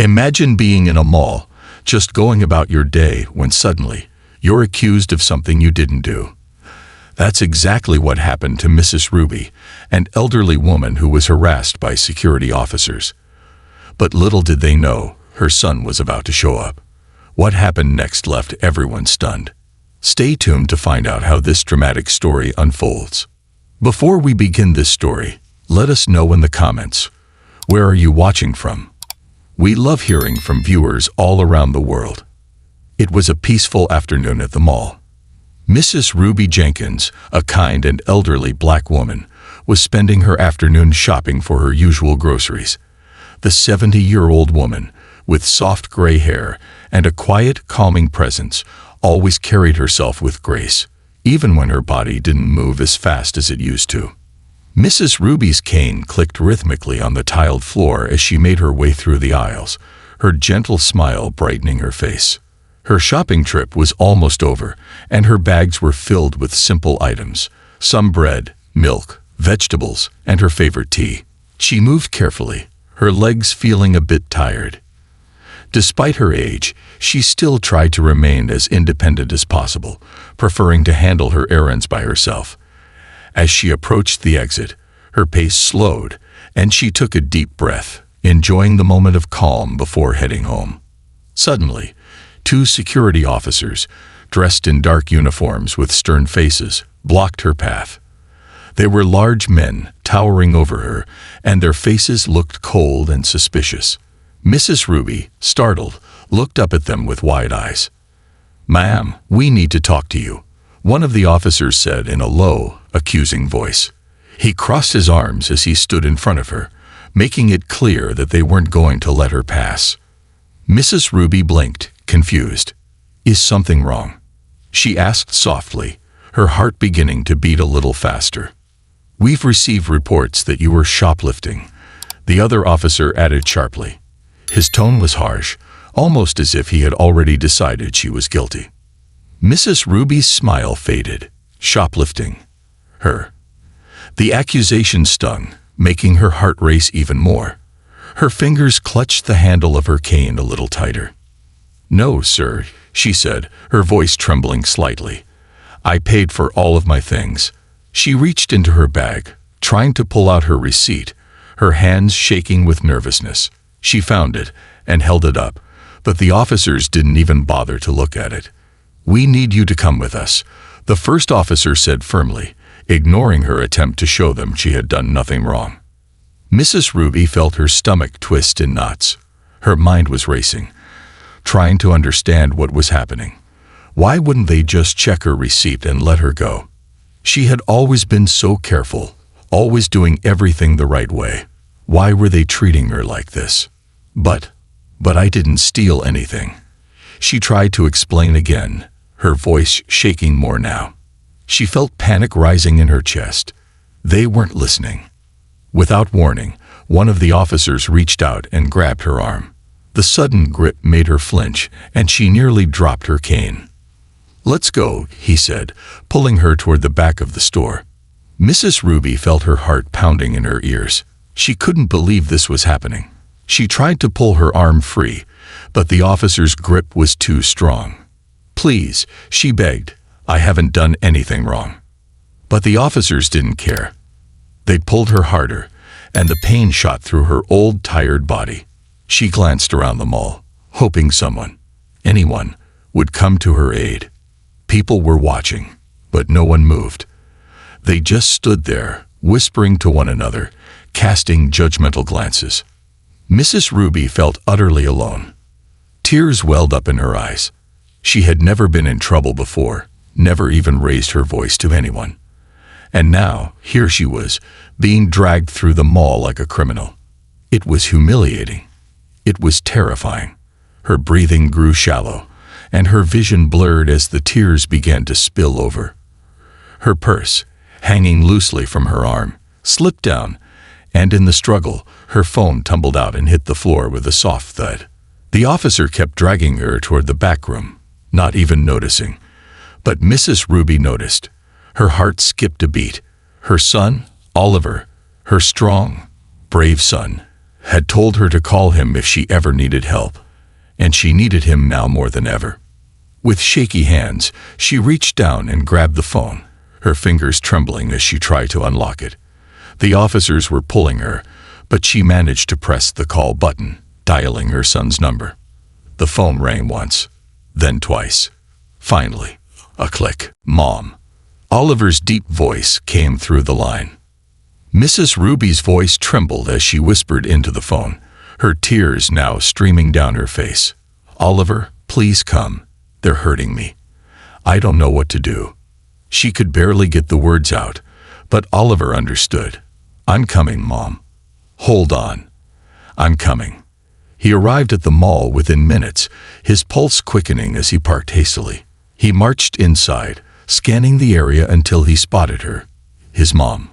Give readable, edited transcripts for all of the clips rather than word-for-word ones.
Imagine being in a mall, just going about your day when suddenly you're accused of something you didn't do. That's exactly what happened to Mrs. Ruby, an elderly woman who was harassed by security officers. But little did they know, her son was about to show up. What happened next left everyone stunned. Stay tuned to find out how this dramatic story unfolds. Before we begin this story, let us know in the comments, where are you watching from? We love hearing from viewers all around the world. It was a peaceful afternoon at the mall. Mrs. Ruby Jenkins, a kind and elderly black woman, was spending her afternoon shopping for her usual groceries. The 70-year-old woman, with soft gray hair and a quiet, calming presence, always carried herself with grace, even when her body didn't move as fast as it used to. Mrs. Ruby's cane clicked rhythmically on the tiled floor as she made her way through the aisles, her gentle smile brightening her face. Her shopping trip was almost over, and her bags were filled with simple items, some bread, milk, vegetables, and her favorite tea. She moved carefully, her legs feeling a bit tired. Despite her age, she still tried to remain as independent as possible, preferring to handle her errands by herself. As she approached the exit, her pace slowed, and she took a deep breath, enjoying the moment of calm before heading home. Suddenly, two security officers, dressed in dark uniforms with stern faces, blocked her path. They were large men, towering over her, and their faces looked cold and suspicious. Mrs. Ruby, startled, looked up at them with wide eyes. "Ma'am, we need to talk to you," one of the officers said in a low, accusing voice. He crossed his arms as he stood in front of her, making it clear that they weren't going to let her pass. Mrs. Ruby blinked, confused. "Is something wrong?" she asked softly, her heart beginning to beat a little faster. "We've received reports that you were shoplifting," the other officer added sharply. His tone was harsh, almost as if he had already decided she was guilty. Mrs. Ruby's smile faded. Shoplifting. Her. The accusation stung, making her heart race even more. Her fingers clutched the handle of her cane a little tighter. "No, sir," she said, her voice trembling slightly. "I paid for all of my things." She reached into her bag, trying to pull out her receipt, her hands shaking with nervousness. She found it and held it up, but the officers didn't even bother to look at it. "We need you to come with us," the first officer said firmly, ignoring her attempt to show them she had done nothing wrong. Mrs. Ruby felt her stomach twist in knots. Her mind was racing, trying to understand what was happening. Why wouldn't they just check her receipt and let her go? She had always been so careful, always doing everything the right way. Why were they treating her like this? But I didn't steal anything." She tried to explain again, her voice shaking more now. She felt panic rising in her chest. They weren't listening. Without warning, one of the officers reached out and grabbed her arm. The sudden grip made her flinch, and she nearly dropped her cane. "Let's go," he said, pulling her toward the back of the store. Mrs. Ruby felt her heart pounding in her ears. She couldn't believe this was happening. She tried to pull her arm free, but the officer's grip was too strong. "Please," she begged, "I haven't done anything wrong." But the officers didn't care. They pulled her harder, and the pain shot through her old, tired body. She glanced around the mall, hoping someone, anyone, would come to her aid. People were watching, but no one moved. They just stood there, whispering to one another, casting judgmental glances. Mrs. Ruby felt utterly alone. Tears welled up in her eyes. She had never been in trouble before, never even raised her voice to anyone. And now, here she was, being dragged through the mall like a criminal. It was humiliating. It was terrifying. Her breathing grew shallow, and her vision blurred as the tears began to spill over. Her purse, hanging loosely from her arm, slipped down, and in the struggle, her phone tumbled out and hit the floor with a soft thud. The officer kept dragging her toward the back room, not even noticing. But Mrs. Ruby noticed. Her heart skipped a beat. Her son, Oliver, her strong, brave son, had told her to call him if she ever needed help, and she needed him now more than ever. With shaky hands, she reached down and grabbed the phone, her fingers trembling as she tried to unlock it. The officers were pulling her, but she managed to press the call button, dialing her son's number. The phone rang once, then twice. Finally, a click. "Mom." Oliver's deep voice came through the line. Mrs. Ruby's voice trembled as she whispered into the phone, her tears now streaming down her face. "Oliver, please come. They're hurting me. I don't know what to do." She could barely get the words out, but Oliver understood. "I'm coming, Mom. Hold on. I'm coming." He arrived at the mall within minutes, his pulse quickening as he parked hastily. He marched inside, scanning the area until he spotted her, his mom,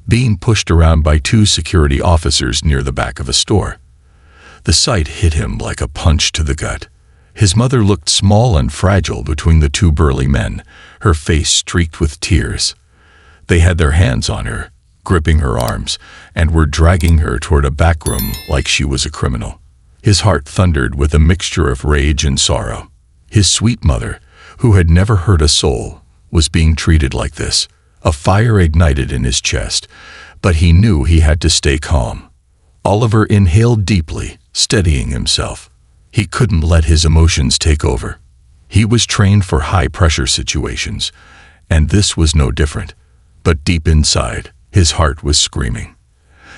being pushed around by two security officers near the back of a store. The sight hit him like a punch to the gut. His mother looked small and fragile between the two burly men, her face streaked with tears. They had their hands on her, gripping her arms, and were dragging her toward a back room like she was a criminal. His heart thundered with a mixture of rage and sorrow. His sweet mother, who had never hurt a soul, was being treated like this. A fire ignited in his chest, but he knew he had to stay calm. Oliver inhaled deeply, steadying himself. He couldn't let his emotions take over. He was trained for high-pressure situations, and this was no different. But deep inside, his heart was screaming.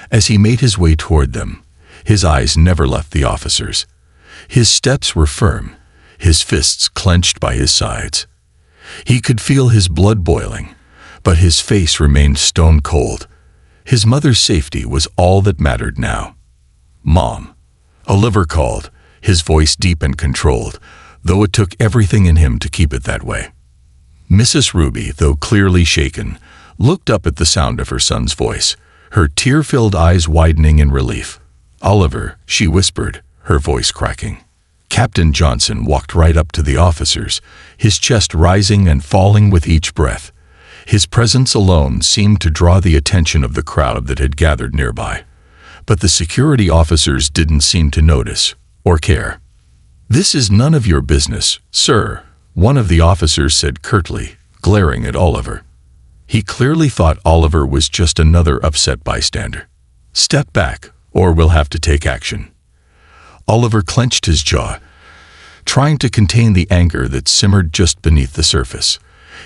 As he made his way toward them, his eyes never left the officers. His steps were firm, his fists clenched by his sides. He could feel his blood boiling, but his face remained stone cold. His mother's safety was all that mattered now. "Mom," Oliver called, his voice deep and controlled, though it took everything in him to keep it that way. Mrs. Ruby, though clearly shaken, looked up at the sound of her son's voice, her tear-filled eyes widening in relief. "Oliver," she whispered, her voice cracking. Captain Johnson walked right up to the officers, his chest rising and falling with each breath. His presence alone seemed to draw the attention of the crowd that had gathered nearby. But the security officers didn't seem to notice or care. "This is none of your business, sir," one of the officers said curtly, glaring at Oliver. He clearly thought Oliver was just another upset bystander. "Step back, or we'll have to take action." Oliver clenched his jaw, trying to contain the anger that simmered just beneath the surface.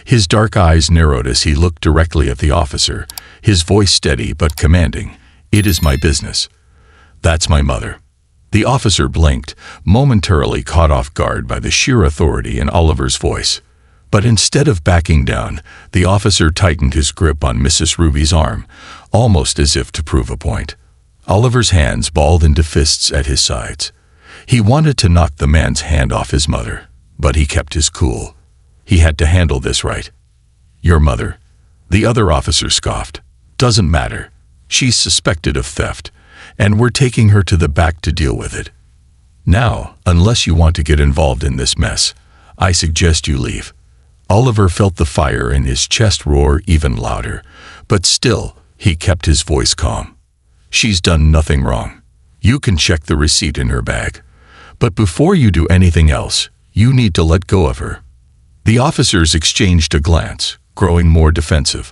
His dark eyes narrowed as he looked directly at the officer, his voice steady but commanding. "It is my business. That's my mother." The officer blinked, momentarily caught off guard by the sheer authority in Oliver's voice. But instead of backing down, the officer tightened his grip on Mrs. Ruby's arm, almost as if to prove a point. Oliver's hands balled into fists at his sides. He wanted to knock the man's hand off his mother, but he kept his cool. He had to handle this right. "Your mother," the other officer scoffed. "Doesn't matter. She's suspected of theft, and we're taking her to the back to deal with it. Now, unless you want to get involved in this mess, I suggest you leave." Oliver felt the fire in his chest roar even louder, but still, he kept his voice calm. "She's done nothing wrong. You can check the receipt in her bag. But before you do anything else, you need to let go of her." The officers exchanged a glance, growing more defensive.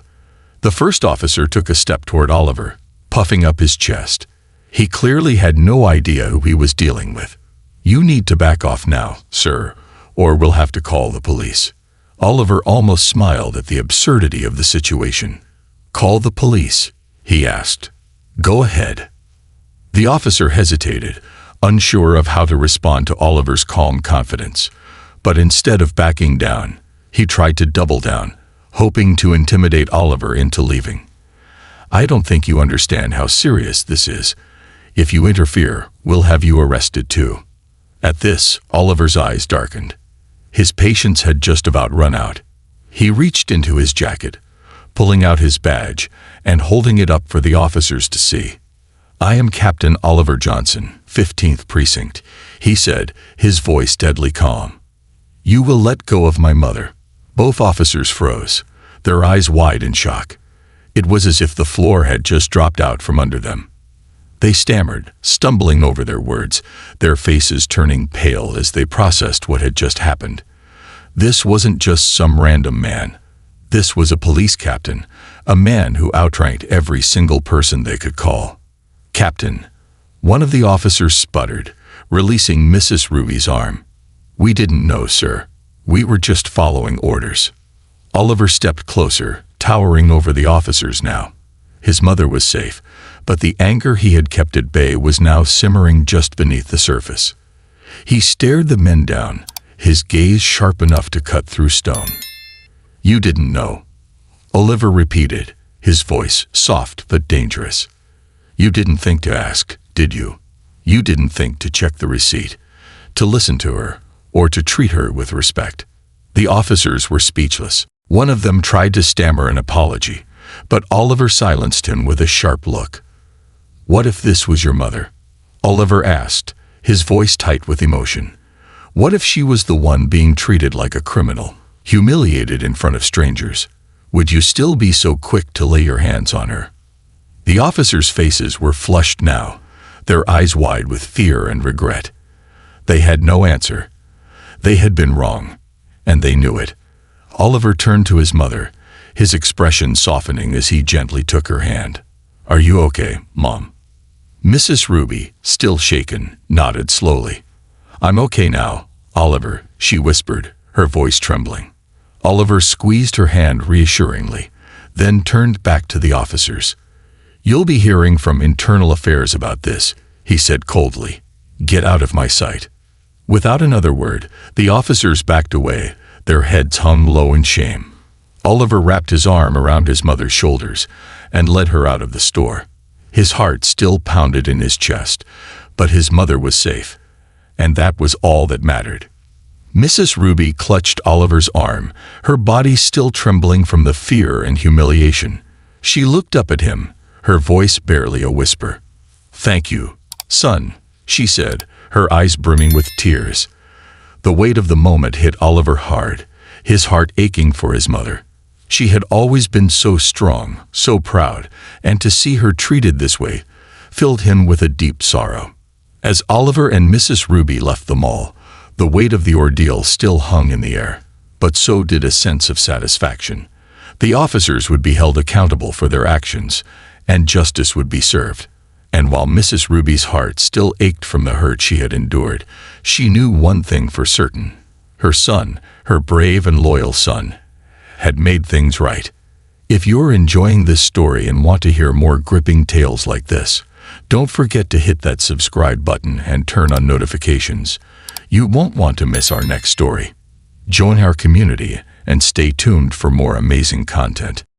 The first officer took a step toward Oliver, puffing up his chest. He clearly had no idea who he was dealing with. "You need to back off now, sir, or we'll have to call the police." Oliver almost smiled at the absurdity of the situation. "Call the police?" he asked. "Go ahead." The officer hesitated, unsure of how to respond to Oliver's calm confidence. But instead of backing down, he tried to double down, hoping to intimidate Oliver into leaving. "I don't think you understand how serious this is. If you interfere, we'll have you arrested too." At this, Oliver's eyes darkened. His patience had just about run out. He reached into his jacket, pulling out his badge and holding it up for the officers to see. "I am Captain Oliver Johnson, 15th Precinct," he said, his voice deadly calm. "You will let go of my mother." Both officers froze, their eyes wide in shock. It was as if the floor had just dropped out from under them. They stammered, stumbling over their words, their faces turning pale as they processed what had just happened. This wasn't just some random man. This was a police captain, a man who outranked every single person they could call. "Captain," one of the officers sputtered, releasing Mrs. Ruby's arm. "We didn't know, sir. We were just following orders." Oliver stepped closer, towering over the officers now. His mother was safe, but the anger he had kept at bay was now simmering just beneath the surface. He stared the men down, his gaze sharp enough to cut through stone. "You didn't know," Oliver repeated, his voice soft but dangerous. "You didn't think to ask, did you? You didn't think to check the receipt, to listen to her, or to treat her with respect." The officers were speechless. One of them tried to stammer an apology, but Oliver silenced him with a sharp look. "What if this was your mother?" Oliver asked, his voice tight with emotion. "What if she was the one being treated like a criminal, humiliated in front of strangers? Would you still be so quick to lay your hands on her?" The officers' faces were flushed now, their eyes wide with fear and regret. They had no answer. They had been wrong, and they knew it. Oliver turned to his mother, his expression softening as he gently took her hand. "Are you okay, Mom?" Mrs. Ruby, still shaken, nodded slowly. "I'm okay now, Oliver," she whispered, her voice trembling. Oliver squeezed her hand reassuringly, then turned back to the officers. "You'll be hearing from Internal Affairs about this," he said coldly. "Get out of my sight." Without another word, the officers backed away, their heads hung low in shame. Oliver wrapped his arm around his mother's shoulders and led her out of the store. His heart still pounded in his chest, but his mother was safe, and that was all that mattered. Mrs. Ruby clutched Oliver's arm, her body still trembling from the fear and humiliation. She looked up at him, her voice barely a whisper. "Thank you, son," she said, her eyes brimming with tears. The weight of the moment hit Oliver hard, his heart aching for his mother. She had always been so strong, so proud, and to see her treated this way filled him with a deep sorrow. As Oliver and Mrs. Ruby left the mall, the weight of the ordeal still hung in the air, but so did a sense of satisfaction. The officers would be held accountable for their actions, and justice would be served. And while Mrs. Ruby's heart still ached from the hurt she had endured, she knew one thing for certain. Her son, her brave and loyal son, had made things right. If you're enjoying this story and want to hear more gripping tales like this, don't forget to hit that subscribe button and turn on notifications. You won't want to miss our next story. Join our community and stay tuned for more amazing content.